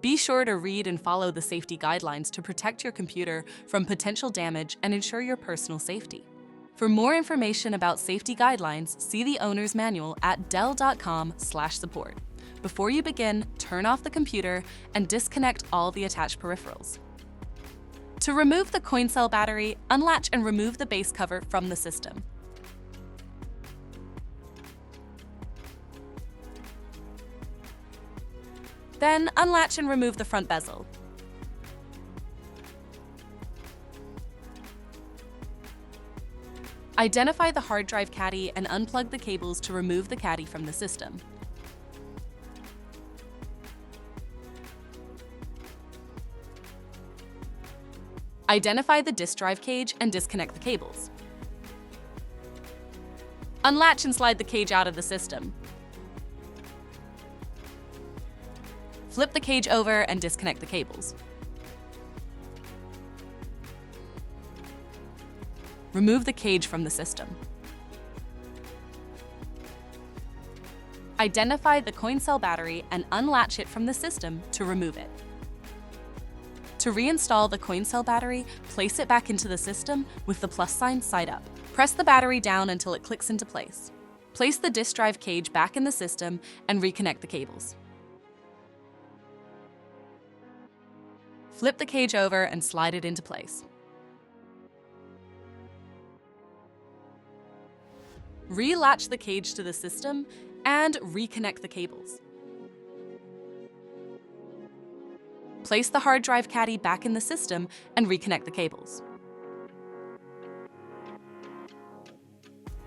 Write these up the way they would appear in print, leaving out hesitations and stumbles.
Be sure to read and follow the safety guidelines to protect your computer from potential damage and ensure your personal safety. For more information about safety guidelines, see the owner's manual at dell.com/support. Before you begin, turn off the computer and disconnect all the attached peripherals. To remove the coin cell battery, unlatch and remove the base cover from the system. Then unlatch and remove the front bezel. Identify the hard drive caddy and unplug the cables to remove the caddy from the system. Identify the disk drive cage and disconnect the cables. Unlatch and slide the cage out of the system. Flip the cage over and disconnect the cables. Remove the cage from the system. Identify the coin cell battery and unlatch it from the system to remove it. To reinstall the coin cell battery, place it back into the system with the plus sign side up. Press the battery down until it clicks into place. Place the disk drive cage back in the system and reconnect the cables. Flip the cage over and slide it into place. Relatch the cage to the system and reconnect the cables. Place the hard drive caddy back in the system and reconnect the cables.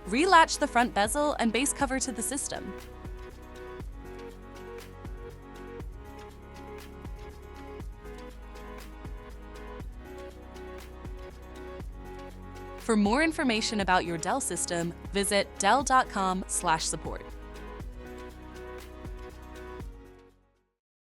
Relatch the front bezel and base cover to the system. For more information about your Dell system, visit dell.com/support.